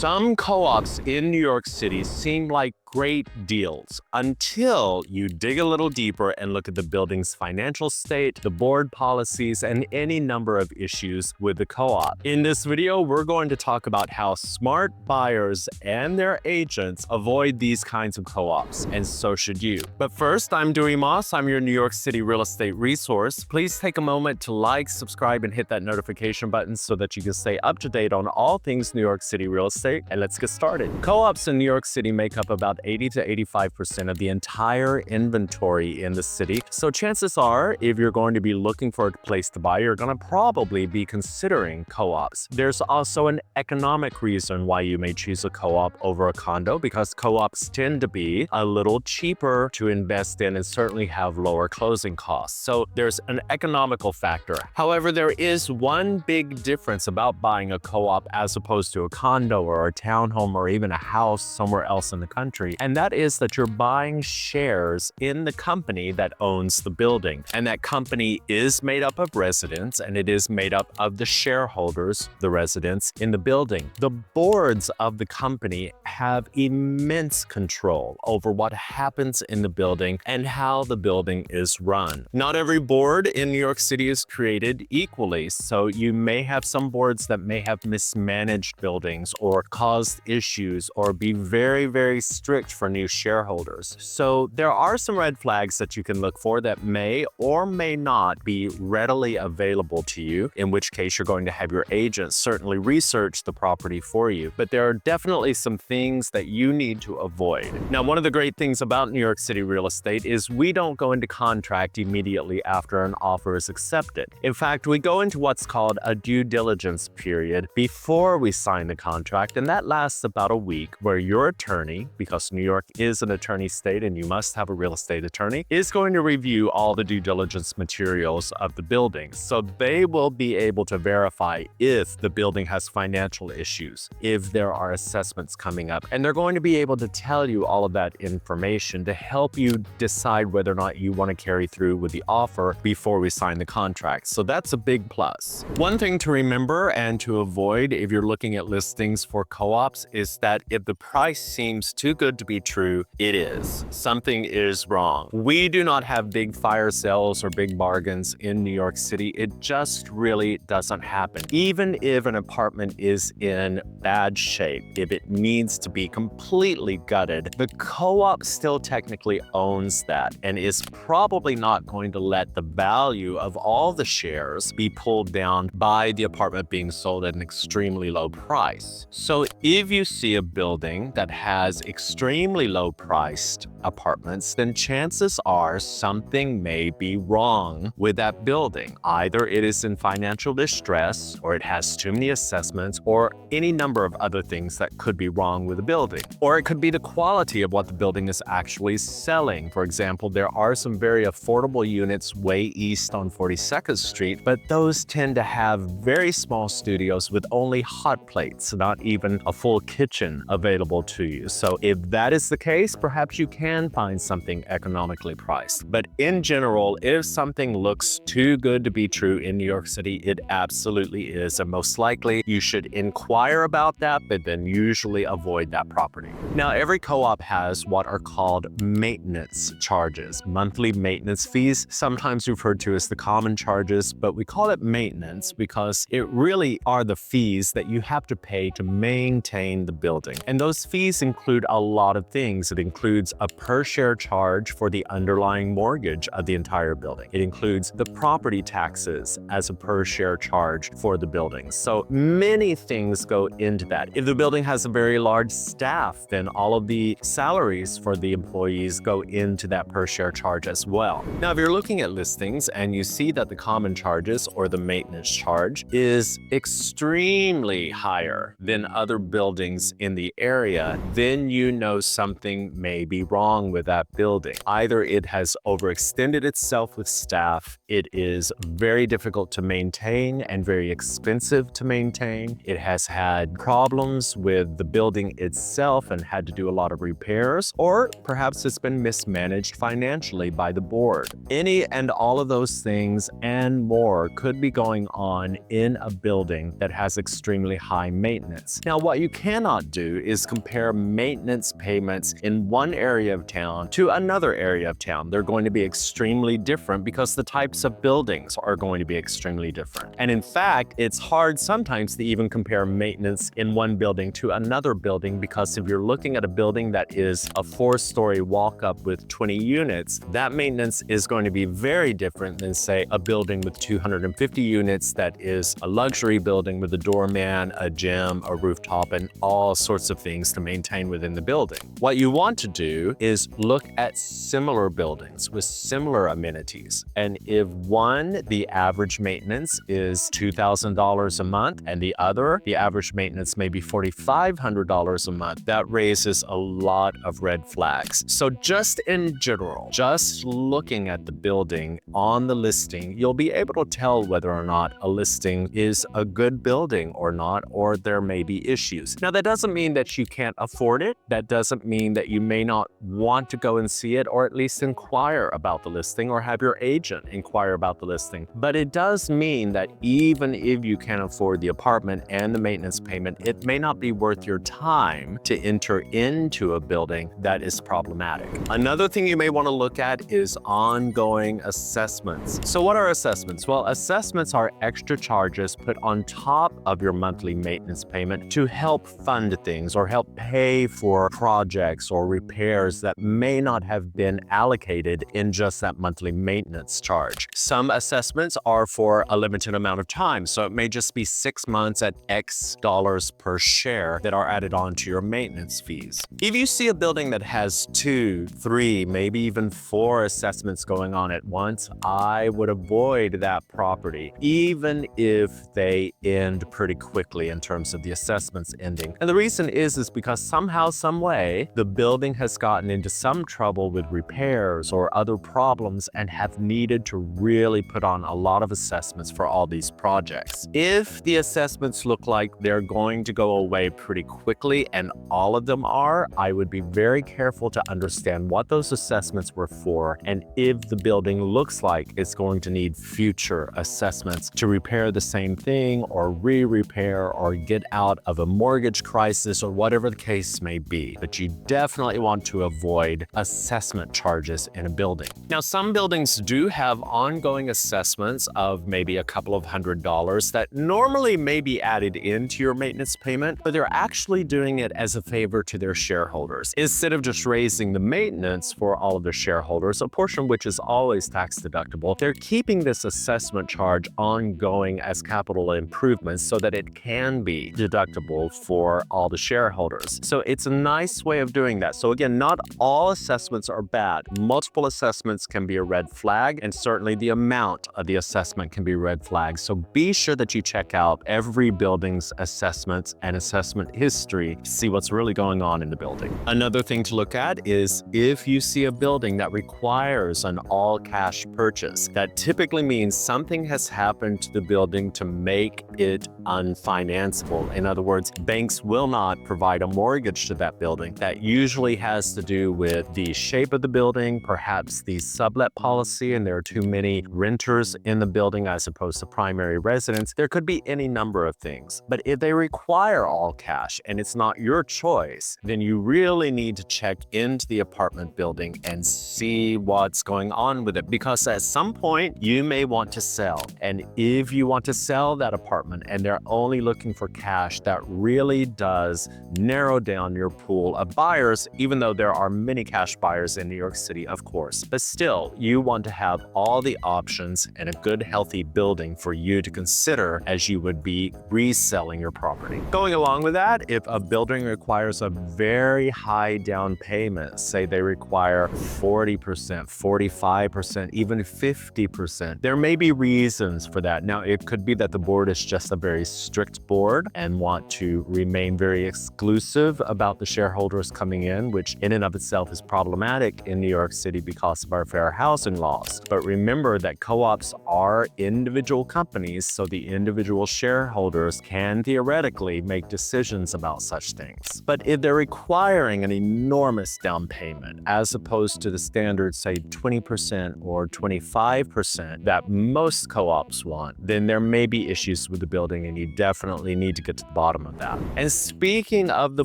Some co-ops in New York City seem like great deals until you dig a little deeper and look at the building's financial state, the board policies, and any number of issues with the co-op. In this video, we're going to talk about how smart buyers and their agents avoid these kinds of co-ops, and so should you. But first, I'm Dewey Moss. I'm your New York City real estate resource. Please take a moment to like, subscribe, and hit that notification button so that you can stay up to date on all things New York City real estate. And let's get started. Co-ops in New York City make up about 80 to 85% of the entire inventory in the city. So chances are, if you're going to be looking for a place to buy, you're going to probably be considering co-ops. There's also an economic reason why you may choose a co-op over a condo, because co-ops tend to be a little cheaper to invest in and certainly have lower closing costs. So there's an economical factor. However, there is one big difference about buying a co-op as opposed to a condo or a townhome or even a house somewhere else in the country. And that is that you're buying shares in the company that owns the building. And that company is made up of residents, and it is made up of the shareholders, the residents in the building. The boards of the company have immense control over what happens in the building and how the building is run. Not every board in New York City is created equally, so you may have some boards that may have mismanaged buildings or caused issues or be very, very strict for new shareholders. So there are some red flags that you can look for that may or may not be readily available to you, in which case you're going to have your agent certainly research the property for you. But there are definitely some things that you need to avoid. Now, one of the great things about New York City real estate is we don't go into contract immediately after an offer is accepted. In fact, we go into what's called a due diligence period before we sign the contract, and that lasts about a week, where your attorney, because New York is an attorney state and you must have a real estate attorney, is going to review all the due diligence materials of the building. So they will be able to verify if the building has financial issues, if there are assessments coming up, and they're going to be able to tell you all of that information to help you decide whether or not you want to carry through with the offer before we sign the contract. So that's a big plus. One thing to remember and to avoid if you're looking at listings for co-ops is that if the price seems too good to be true, it is. Something is wrong. We do not have big fire sales or big bargains in New York City. It just really doesn't happen. Even if an apartment is in bad shape, if it needs to be completely gutted, the co-op still technically owns that and is probably not going to let the value of all the shares be pulled down by the apartment being sold at an extremely low price. So if you see a building that has extremely low priced apartments, then chances are something may be wrong with that building. Either it is in financial distress, or it has too many assessments, or any number of other things that could be wrong with the building. Or it could be the quality of what the building is actually selling. For example, there are some very affordable units way east on 42nd Street, but those tend to have very small studios with only hot plates, not even a full kitchen available to you. So if that is the case, perhaps you can find something economically priced. But in general, if something looks too good to be true in New York City, it absolutely is. And most likely you should inquire about that, but then usually avoid that property. Now, every co-op has what are called maintenance charges, monthly maintenance fees, sometimes referred to as the common charges, but we call it maintenance because it really are the fees that you have to pay to maintain the building. And those fees include a lot of things. It includes a per share charge for the underlying mortgage of the entire building. It includes the property taxes as a per share charge for the building. So many things go into that. If the building has a very large staff, then all of the salaries for the employees go into that per share charge as well. Now, if you're looking at listings and you see that the common charges or the maintenance charge is extremely higher than other buildings in the area, then you know know something may be wrong with that building. Either it has overextended itself with staff, it is very difficult to maintain and very expensive to maintain. It has had problems with the building itself and had to do a lot of repairs, or perhaps it's been mismanaged financially by the board. Any and all of those things and more could be going on in a building that has extremely high maintenance. Now, what you cannot do is compare maintenance payments in one area of town to another area of town. They're going to be extremely different because the types of buildings are going to be extremely different. And in fact, it's hard sometimes to even compare maintenance in one building to another building, because if you're looking at a building that is a 4-story walk-up with 20 units, that maintenance is going to be very different than, say, a building with 250 units that is a luxury building with a doorman, a gym, a rooftop, and all sorts of things to maintain within the building. What you want to do is look at similar buildings with similar amenities. And if one, the average maintenance is $2,000 a month, and the other, the average maintenance may be $4,500 a month, that raises a lot of red flags. So just in general, just looking at the building on the listing, you'll be able to tell whether or not a listing is a good building or not, or there may be issues. Now, that doesn't mean that you can't afford it. That doesn't mean that you may not want to go and see it, or at least inquire about the listing, or have your agent inquire about the listing. But it does mean that even if you can afford the apartment and the maintenance payment, it may not be worth your time to enter into a building that is problematic. Another thing you may want to look at is ongoing assessments. So what are assessments? Well, assessments are extra charges put on top of your monthly maintenance payment to help fund things or help pay for projects or repairs that may not have been allocated in just that monthly maintenance charge. Some assessments are for a limited amount of time, so it may just be 6 months at X dollars per share that are added on to your maintenance fees. If you see a building that has 2, 3, maybe even 4 assessments going on at once, I would avoid that property, even if they end pretty quickly in terms of the assessments ending. And the reason is because somehow, some way, the building has gotten into some trouble with repairs or other problems and have needed to really put on a lot of assessments for all these projects. If the assessments look like they're going to go away pretty quickly, and all of them are, I would be very careful to understand what those assessments were for, and if the building looks like it's going to need future assessments to repair the same thing or re-repair or get out of a mortgage crisis or whatever the case may be. But you definitely want to avoid assessment charges in a building. Now, some buildings do have ongoing assessments of maybe a couple of $100s that normally may be added into your maintenance payment, but they're actually doing it as a favor to their shareholders. Instead of just raising the maintenance for all of their shareholders, a portion which is always tax deductible, they're keeping this assessment charge ongoing as capital improvements so that it can be deductible for all the shareholders. So it's a nice way of doing that. So again, not all assessments are bad. Multiple assessments can be a red flag, and certainly the amount of the assessment can be a red flag. So be sure that you check out every building's assessments and assessment history to see what's really going on in the building. Another thing to look at is if you see a building that requires an all-cash purchase. That typically means something has happened to the building to make it unfinanceable. In other words, banks will not provide a mortgage to that building. That usually has to do with the shape of the building, perhaps the sublet policy, and there are too many renters in the building as opposed to primary residents. There could be any number of things. But if they require all cash and it's not your choice, then you really need to check into the apartment building and see what's going on with it, because at some point you may want to sell. And if you want to sell that apartment and they're only looking for cash, that really does narrow down your pool of buyers, even though there are many cash buyers in New York City, of course. But still, you want to have all the options and a good, healthy building for you to consider as you would be reselling your property. Going along with that, if a building requires a very high down payment, say they require 40%, 45%, even 50%, there may be reasons for that. Now, it could be that the board is just a very strict board and want to remain very exclusive about the shareholders shareholders coming in, which in and of itself is problematic in New York City because of our fair housing laws. But remember that co-ops are individual companies, so the individual shareholders can theoretically make decisions about such things. But if they're requiring an enormous down payment, as opposed to the standard, say 20% or 25% that most co-ops want, then there may be issues with the building, and you definitely need to get to the bottom of that. And speaking of the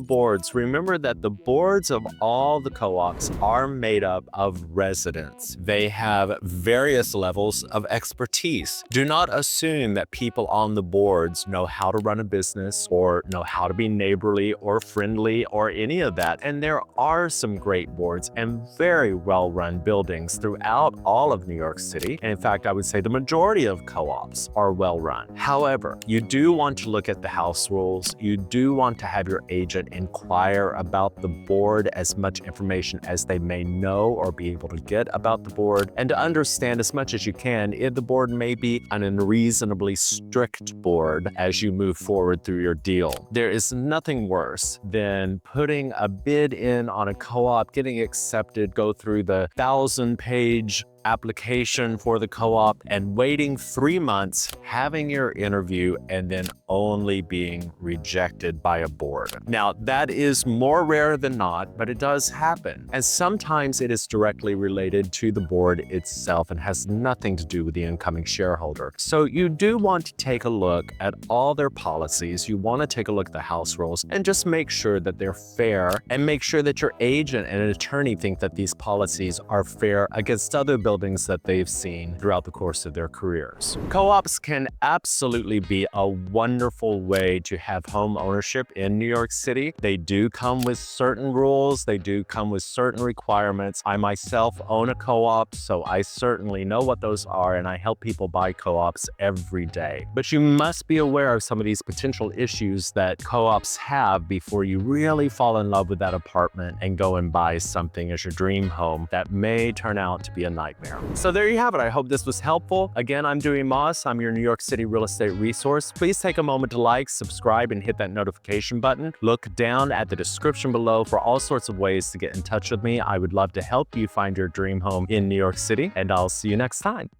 boards, remember that the boards of all the co-ops are made up of residents. They have various levels of expertise. Do not assume that people on the boards know how to run a business or know how to be neighborly or friendly or any of that. And there are some great boards and very well-run buildings throughout all of New York City. And in fact, I would say the majority of co-ops are well-run. However, you do want to look at the house rules. You do want to have your agent inquire about the board as much information as they may know or be able to get about the board, and to understand as much as you can if the board may be an unreasonably strict board as you move forward through your deal. There is nothing worse than putting a bid in on a co-op, getting accepted, go through the 1,000-page application for the co-op and waiting 3 months, having your interview, and then only being rejected by a board. Now, that is more rare than not, but it does happen. And sometimes it is directly related to the board itself and has nothing to do with the incoming shareholder. So you do want to take a look at all their policies. You want to take a look at the house rules and just make sure that they're fair, and make sure that your agent and an attorney think that these policies are fair against other buildings that they've seen throughout the course of their careers. Co-ops can absolutely be a wonderful way to have home ownership in New York City. They do come with certain rules. They do come with certain requirements. I myself own a co-op, so I certainly know what those are, and I help people buy co-ops every day. But you must be aware of some of these potential issues that co-ops have before you really fall in love with that apartment and go and buy something as your dream home that may turn out to be a nightmare. So there you have it. I hope this was helpful. Again, I'm Dewey Moss. I'm your New York City real estate resource. Please take a moment to like, subscribe, and hit that notification button. Look down at the description below for all sorts of ways to get in touch with me. I would love to help you find your dream home in New York City, and I'll see you next time.